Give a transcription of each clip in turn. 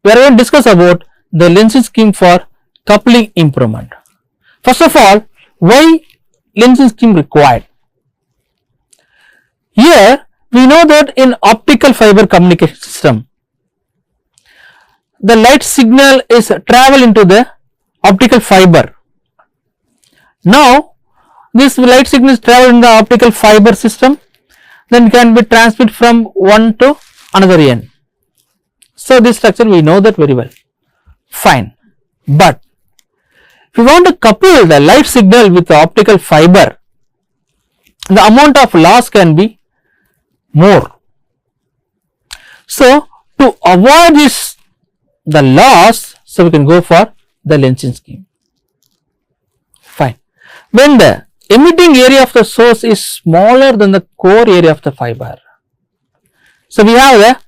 we are going to discuss about the lensing scheme for coupling improvement. First of all, why lensing scheme required? Here we know that in optical fiber communication system, the light signal is travel into the optical fiber. Now this light signal is travel in the optical fiber system, then can be transmitted from one to another end. So this structure we know that very well. Fine. But if you want to couple the light signal with the optical fiber, the amount of loss can be more. So to avoid this the loss, so we can go for the lensing scheme. Fine. When the emitting area of the source is smaller than the core area of the fiber, so we have the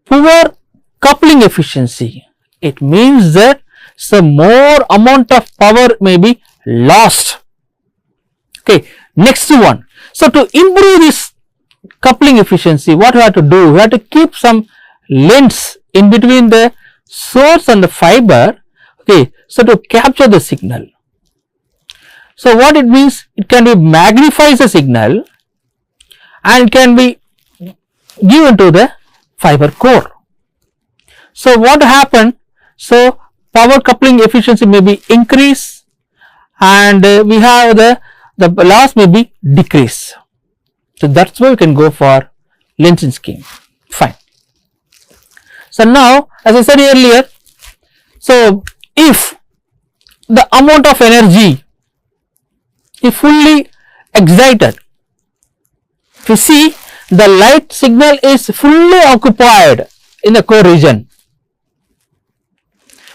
poor coupling efficiency. It means that some more amount of power may be lost. Okay. Next one. So to improve this coupling efficiency, what we have to do? We have to keep some lens in between the source and the fiber. Okay. So to capture the signal. So what it means? It can be magnifies the signal and it can be given to the fiber core. So what happened? So power coupling efficiency may be increase and we have the loss may be decrease. So that's why we can go for lensing scheme. Fine. So now, as I said earlier, so if the amount of energy is fully excited, if you see the light signal is fully occupied in the core region.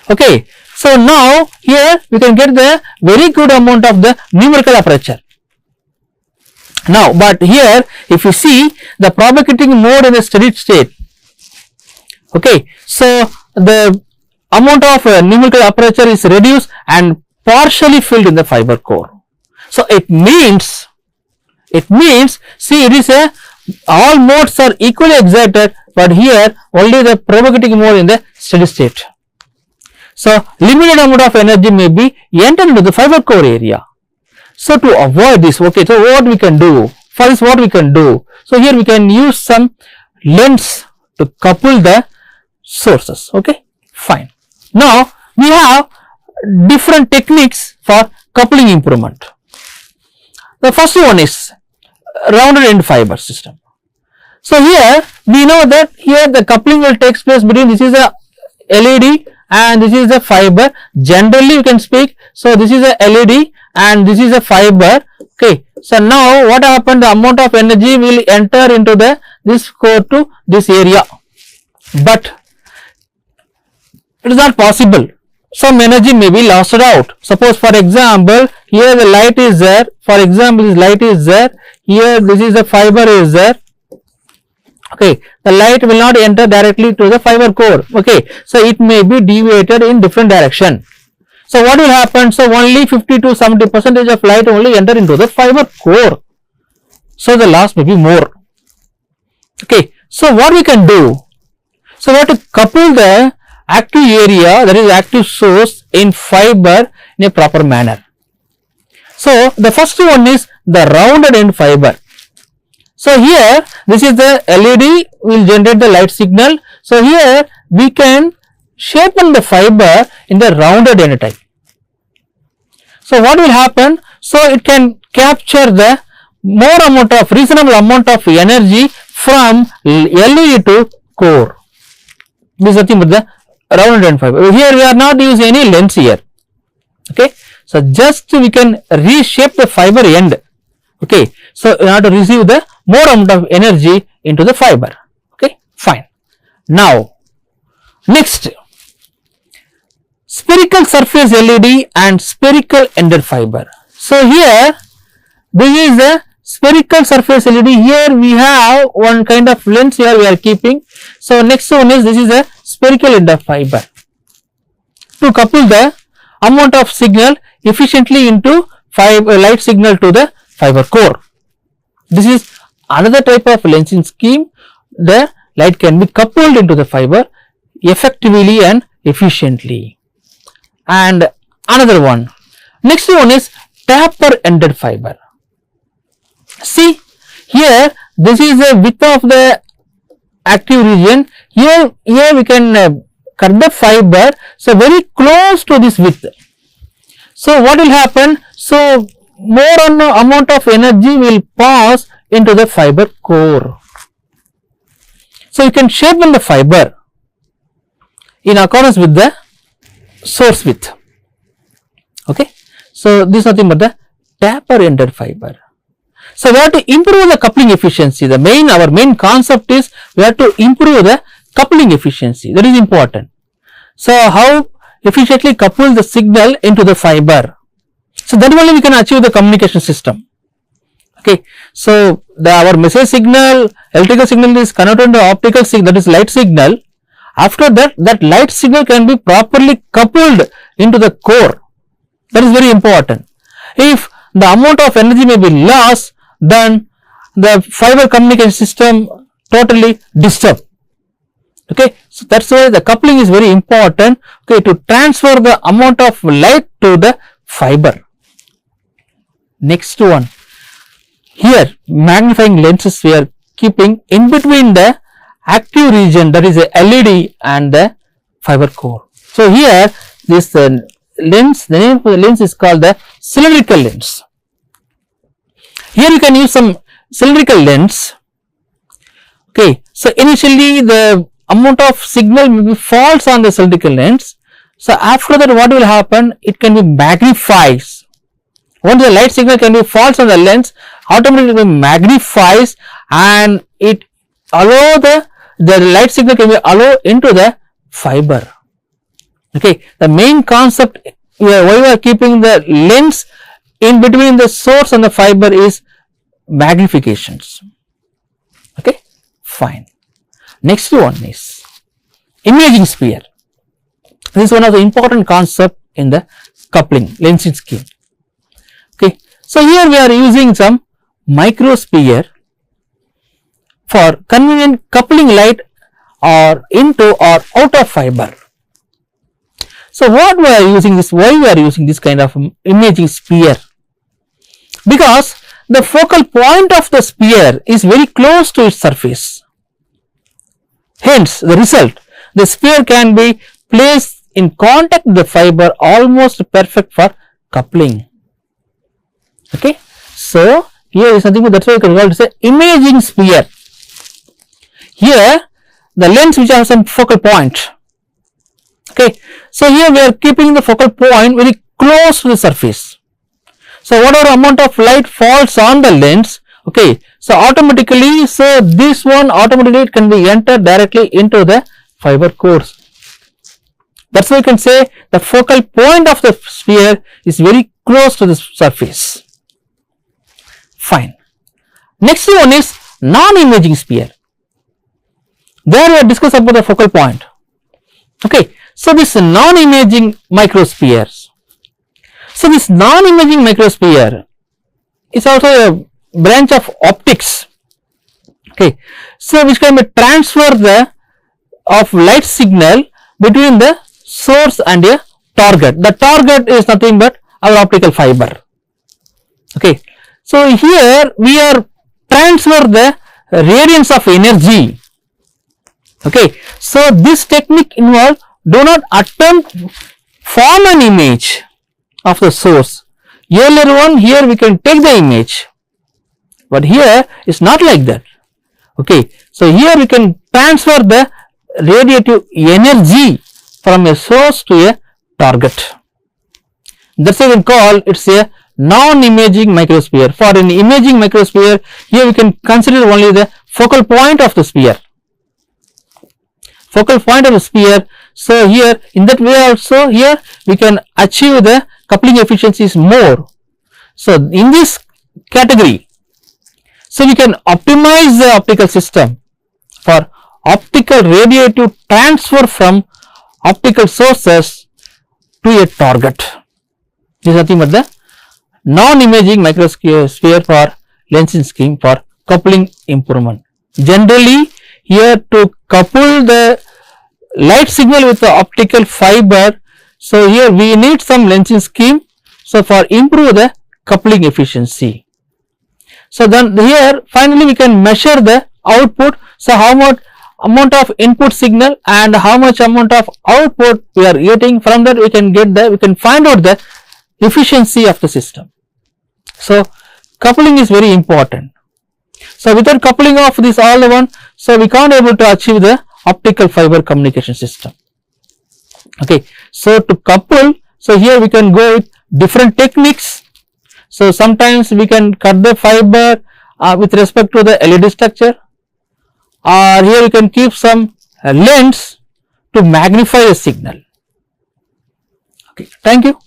Okay. So now here we can get the very good amount of the numerical aperture. Now, but here if you see the propagating mode in the steady state, okay, so the amount of numerical aperture is reduced and partially filled in the fiber core. So it means see, it is a all modes are equally excited, but here only the propagating mode in the steady state. So limited amount of energy may be entered into the fiber core area. So to avoid this, okay, so what we can do? For this, what we can do? So here we can use some lens to couple the sources. Okay, fine. Now we have different techniques for coupling improvement. The first one is rounded end fiber system. So here we know that here the coupling will take place between this is a LED and this is a fiber. Generally you can speak, so this is a LED and this is a fiber. Okay. So now what happened? The amount of energy will enter into the this core to this area, but it is not possible. Some energy may be lost out. Suppose for example, here the light is there. For example, this light is there. Here this is the fiber is there. Okay, the light will not enter directly to the fiber core. Okay, so it may be deviated in different direction. So what will happen? So only 50 to 70% of light only enter into the fiber core. So the loss may be more. Okay, so what we can do? So we have to couple the active area, that is active source, in fiber in a proper manner. So the first one is the rounded end fiber. So here this is the LED will generate the light signal. So here we can shapen the fiber in the rounded end type. So what will happen? So it can capture the more amount of reasonable amount of energy from LED to core. This is nothing but the rounded end fiber. Here we are not using any lens here. Okay. So just we can reshape the fiber end. Okay. So in order to receive the more amount of energy into the fiber. Okay. Fine. Now next, spherical surface LED and spherical ended fiber. So here this is the spherical surface LED. Here we have one kind of lens here we are keeping. So next one is this is a spherical ended fiber to couple the amount of signal efficiently into light signal to the fiber core. This is another type of lensing scheme. The light can be coupled into the fiber effectively and efficiently. And another one, next one is taper ended fiber. See here, this is the width of the active region. Here we can cut the fiber, so very close to this width. So what will happen? So more amount of energy will pass into the fiber core. So you can shape the fiber in accordance with the source width. Okay. So this is nothing but the taper ended fiber. So we have to improve the coupling efficiency. Our main concept is we have to improve the coupling efficiency. That is important. So how efficiently couple the signal into the fiber. So that only we can achieve the communication system. Okay. So our message signal, electrical signal is converted to optical signal, that is light signal. After that, that light signal can be properly coupled into the core. That is very important. If the amount of energy may be lost, then the fiber communication system totally disturbed. Okay, so that's why the coupling is very important. Okay, to transfer the amount of light to the fiber. Next one, here magnifying lenses we are keeping in between the active region, that is the LED and the fiber core. So here this lens, the name of the lens is called the cylindrical lens. Here you can use some cylindrical lens. Okay, so initially the amount of signal maybe falls on the cylindrical lens. So after that, what will happen? It can be magnifies. Once the light signal can be falls on the lens, automatically magnifies and it allow the light signal can be allowed into the fiber. Okay, the main concept why we are keeping the lens in between the source and the fiber is magnifications. Okay, fine. Next one is imaging sphere. This is one of the important concept in the coupling lensing scheme. Okay, so here we are using some microsphere for convenient coupling light or into or out of fiber. So what we are using this, why we are using this kind of imaging sphere? Because the focal point of the sphere is very close to its surface. Hence the result, the sphere can be placed in contact with the fiber, almost perfect for coupling. Okay, so here is something that's why you can call it as imaging sphere. Here the lens which has some focal point. Okay, so here we are keeping the focal point very close to the surface. So whatever amount of light falls on the lens, okay, so automatically, so this one automatically can be entered directly into the fiber cores. That's why you can say the focal point of the sphere is very close to the surface. Fine. Next one is non-imaging sphere. There we have discussed about the focal point. Okay, so this non-imaging microspheres. So this non-imaging microsphere is also a branch of optics. Okay, so which can be transfer of light signal between the source and a target. The target is nothing but our optical fiber. Okay, so here we are transfer the radiance of energy. Okay, so this technique involves do not attempt form an image of the source. Earlier one, here we can take the image, but here it's not like that. Okay, so here we can transfer the radiative energy from a source to a target. That's why we call it's a non-imaging microsphere. For an imaging microsphere, here we can consider only the focal point of the sphere. Focal point of the sphere. So here in that way also, here we can achieve the coupling efficiencies more. So in this category, so we can optimize the optical system for optical radiative transfer from optical sources to a target. This is nothing but the non-imaging microsphere for lensing scheme for coupling improvement. Generally, here to couple the light signal with the optical fiber. So here we need some lensing scheme. So for improve the coupling efficiency. So then here finally we can measure the output. So how much amount of input signal and how much amount of output we are getting. From that we can find out the efficiency of the system. So coupling is very important. So without coupling of this all the one, so we can't able to achieve the optical fiber communication system. Okay, so to couple, so here we can go with different techniques. So sometimes we can cut the fiber with respect to the LED structure, or here we can keep some lens to magnify a signal. Okay, thank you.